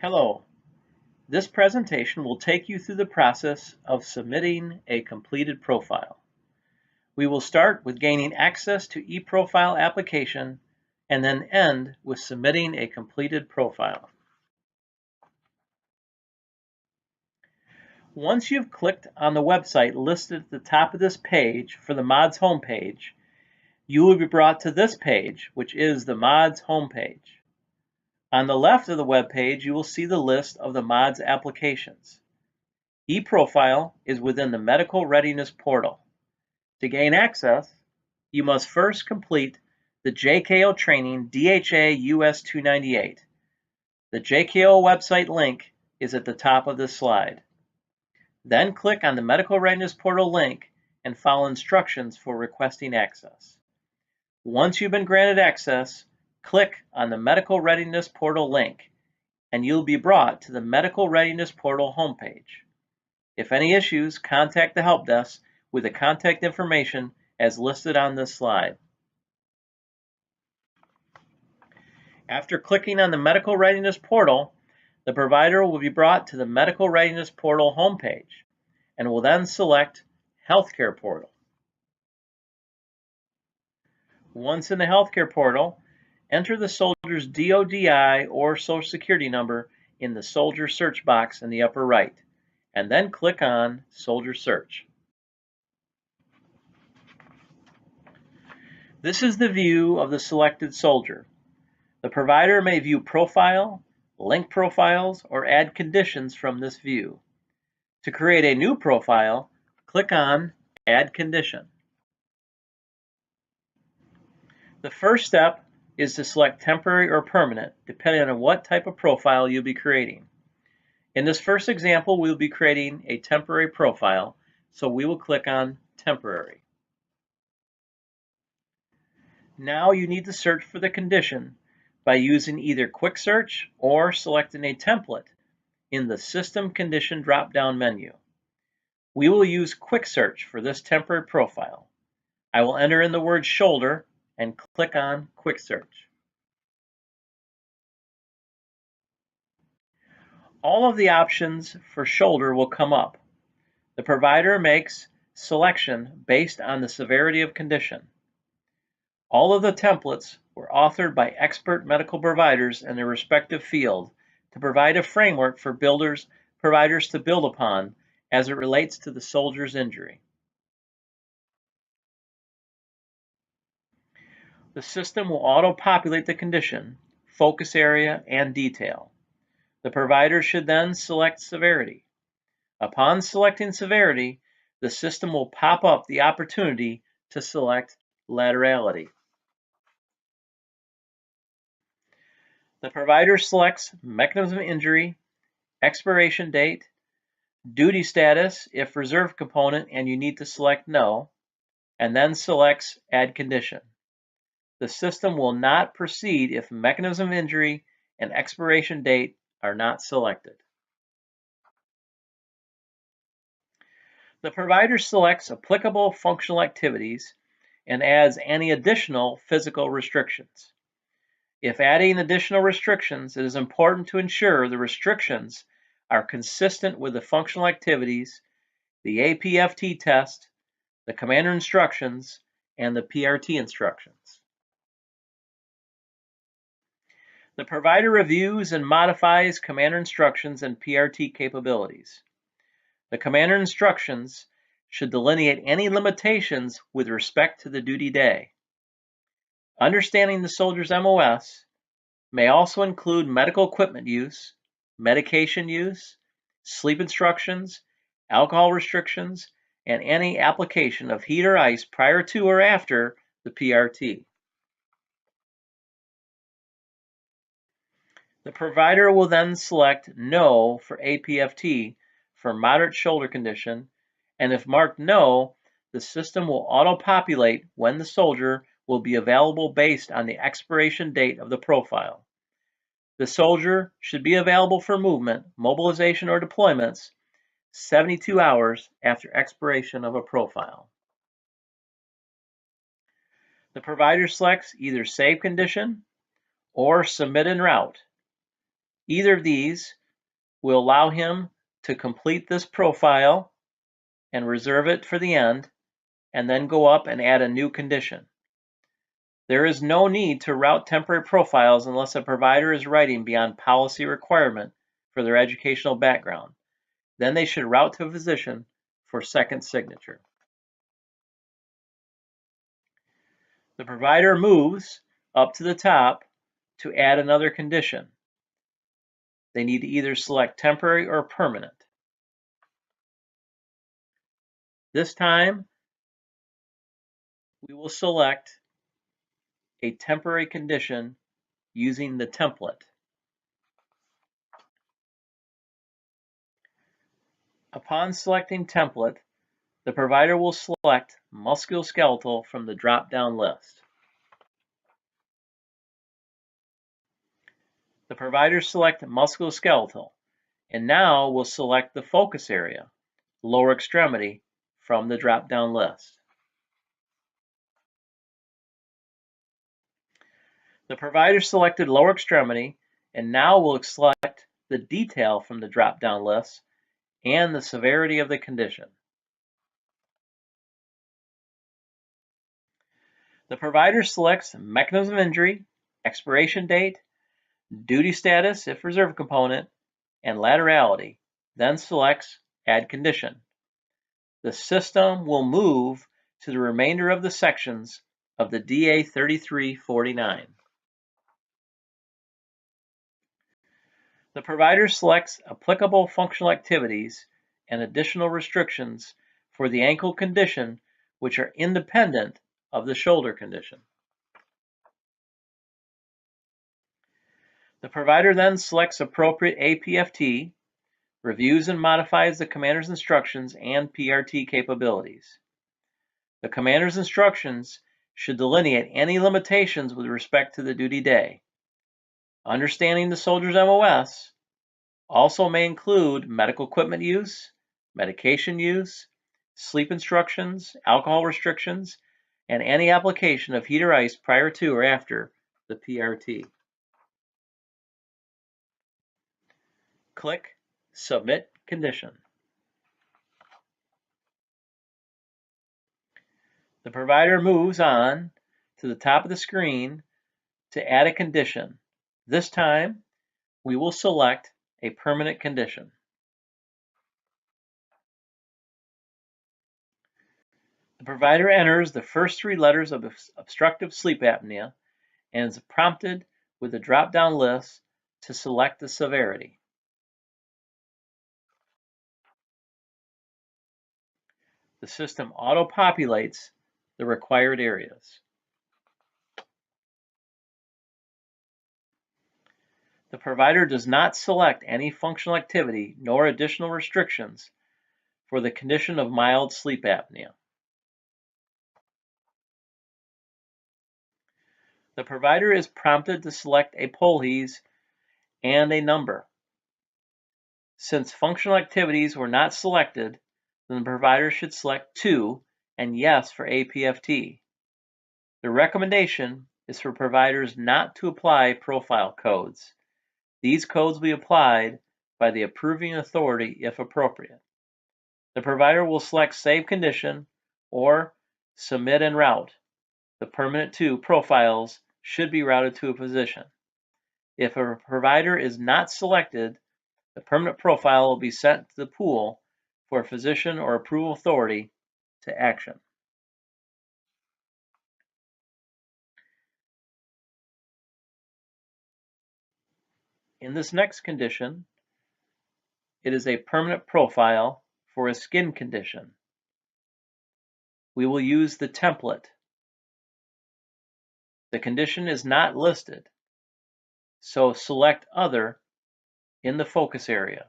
Hello, this presentation will take you through the process of submitting a completed profile. We will start with gaining access to eProfile application and then end with submitting a completed profile. Once you've clicked on the website listed at the top of this page for the MODS homepage, you will be brought to this page, which is the MODS homepage. On the left of the web page, you will see the list of the MODS applications. eProfile is within the Medical Readiness portal. To gain access, you must first complete the JKO training DHA US 298. The JKO website link is at the top of this slide. Then click on the Medical Readiness portal link and follow instructions for requesting access. Once you've been granted access, click on the Medical Readiness portal link and you'll be brought to the Medical Readiness portal homepage. If any issues, contact the help desk with the contact information as listed on this slide. After clicking on the Medical Readiness portal, the provider will be brought to the Medical Readiness portal homepage and will then select Healthcare portal. Once in the Healthcare portal, enter the soldier's DODI or Social Security number in the Soldier search box in the upper right, and then click on Soldier Search. This is the view of the selected soldier. The provider may view profile, link profiles, or add conditions from this view. To create a new profile, click on Add Condition. The first step is to select temporary or permanent, depending on what type of profile you'll be creating. In this first example, we'll be creating a temporary profile, so we will click on Temporary. Now you need to search for the condition by using either Quick Search or selecting a template in the System Condition drop-down menu. We will use Quick Search for this temporary profile. I will enter in the word shoulder and click on Quick Search. All of the options for shoulder will come up. The provider makes selection based on the severity of condition. All of the templates were authored by expert medical providers in their respective field to provide a framework for providers to build upon as it relates to the soldier's injury. The system will auto-populate the condition, focus area, and detail. The provider should then select severity. Upon selecting severity, the system will pop up the opportunity to select laterality. The provider selects mechanism of injury, expiration date, duty status if reserve component and you need to select no, and then selects add condition. The system will not proceed if mechanism of injury and expiration date are not selected. The provider selects applicable functional activities and adds any additional physical restrictions. If adding additional restrictions, it is important to ensure the restrictions are consistent with the functional activities, the APFT test, the commander instructions, and the PRT instructions. The provider reviews and modifies commander instructions and PRT capabilities. The commander instructions should delineate any limitations with respect to the duty day. Understanding the soldier's MOS may also include medical equipment use, medication use, sleep instructions, alcohol restrictions, and any application of heat or ice prior to or after the PRT. The provider will then select No for APFT for moderate shoulder condition, and if marked No, the system will auto-populate when the soldier will be available based on the expiration date of the profile. The soldier should be available for movement, mobilization, or deployments 72 hours after expiration of a profile. The provider selects either Save Condition or Submit en route. Either of these will allow him to complete this profile and reserve it for the end, and then go up and add a new condition. There is no need to route temporary profiles unless a provider is writing beyond policy requirement for their educational background. Then they should route to a physician for second signature. The provider moves up to the top to add another condition. They need to either select temporary or permanent. This time, we will select a temporary condition using the template. Upon selecting template, the provider will select musculoskeletal from the drop-down list. The provider select musculoskeletal, and now we'll select the focus area, lower extremity, from the drop-down list. The provider selected lower extremity, and now we'll select the detail from the drop-down list and the severity of the condition. The provider selects mechanism of injury, expiration date, duty status if reserve component, and laterality, then selects Add Condition. The system will move to the remainder of the sections of the DA 3349. The provider selects applicable functional activities and additional restrictions for the ankle condition, which are independent of the shoulder condition. The provider then selects appropriate APFT, reviews and modifies the commander's instructions and PRT capabilities. The commander's instructions should delineate any limitations with respect to the duty day. Understanding the soldier's MOS also may include medical equipment use, medication use, sleep instructions, alcohol restrictions, and any application of heat or ice prior to or after the PRT. Click Submit Condition. The provider moves on to the top of the screen to add a condition. This time, we will select a permanent condition. The provider enters the first three letters of obstructive sleep apnea and is prompted with a drop-down list to select the severity. The system auto-populates the required areas. The provider does not select any functional activity nor additional restrictions for the condition of mild sleep apnea. The provider is prompted to select a POLHES and a number. Since functional activities were not selected, then the provider should select 2 and yes for APFT. The recommendation is for providers not to apply profile codes. These codes will be applied by the approving authority if appropriate. The provider will select Save Condition or Submit and Route. The permanent 2 profiles should be routed to a physician. If a provider is not selected, the permanent profile will be sent to the pool for a physician or approval authority to action. In this next condition, it is a permanent profile for a skin condition. We will use the template. The condition is not listed, so select Other in the focus area.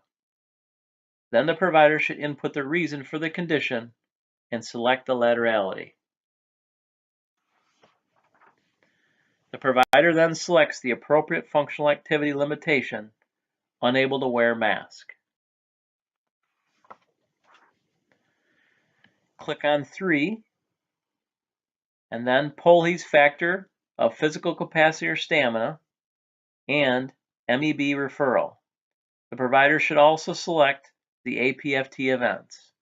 Then the provider should input the reason for the condition and select the laterality. The provider then selects the appropriate functional activity limitation, unable to wear mask. Click on 3, and then POLHES factor of physical capacity or stamina, and MEB referral. The provider should also select the APFT events.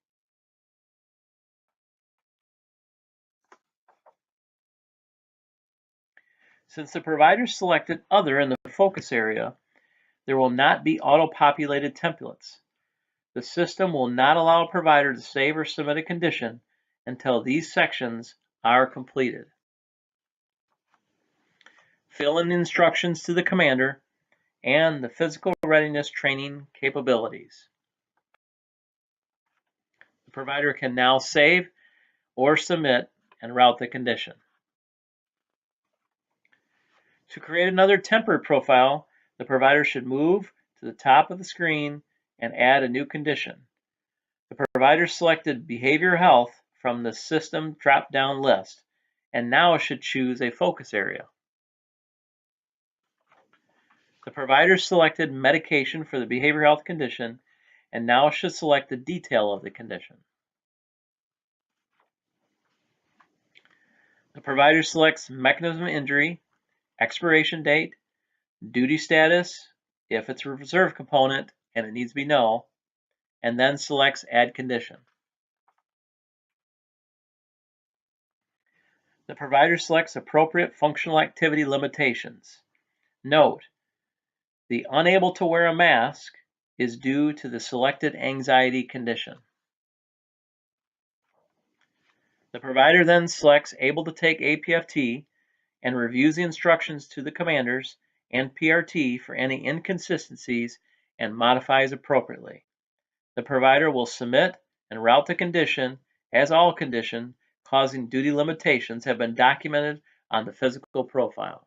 Since the provider selected Other in the focus area, there will not be auto-populated templates. The system will not allow a provider to save or submit a condition until these sections are completed. Fill in the instructions to the commander and the physical readiness training capabilities. The provider can now save or submit and route the condition. To create another temporary profile, the provider should move to the top of the screen and add a new condition. The provider selected Behavioral Health from the System drop-down list and now should choose a focus area. The provider selected Medication for the behavioral health condition and now should select the detail of the condition. The provider selects Mechanism of Injury, Expiration date, Duty status, if it's a reserve component and it needs to be no, and then selects Add Condition. The provider selects appropriate functional activity limitations. Note, the unable to wear a mask is due to the selected anxiety condition. The provider then selects Able to take APFT and reviews the instructions to the commanders and PRT for any inconsistencies and modifies appropriately. The provider will submit and route the condition as all condition causing duty limitations have been documented on the physical profile.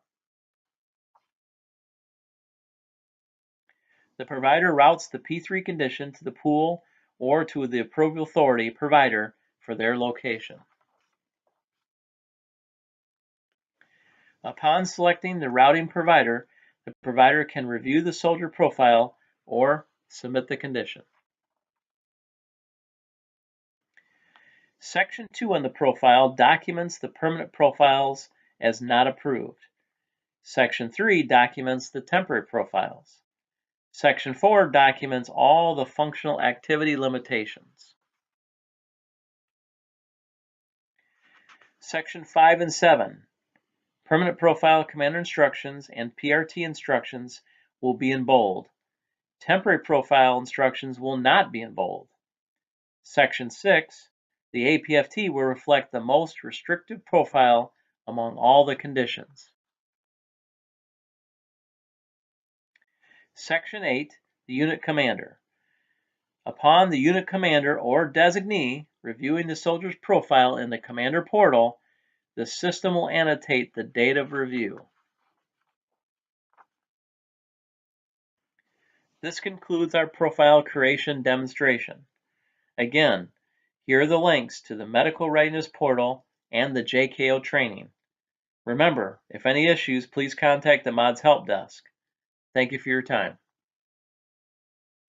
The provider routes the P3 condition to the pool or to the approved authority provider for their location. Upon selecting the routing provider, the provider can review the soldier profile or submit the condition. Section 2 on the profile documents the permanent profiles as not approved. Section 3 documents the temporary profiles. Section 4 documents all the functional activity limitations. Section 5 and 7. Permanent profile commander instructions and PRT instructions will be in bold. Temporary profile instructions will not be in bold. Section 6. The APFT will reflect the most restrictive profile among all the conditions. Section 8. The unit commander. Upon the unit commander or designee reviewing the soldier's profile in the commander portal, the system will annotate the date of review. This concludes our profile creation demonstration. Again, here are the links to the Medical Readiness Portal and the JKO training. Remember, if any issues, please contact the MODS Help Desk. Thank you for your time.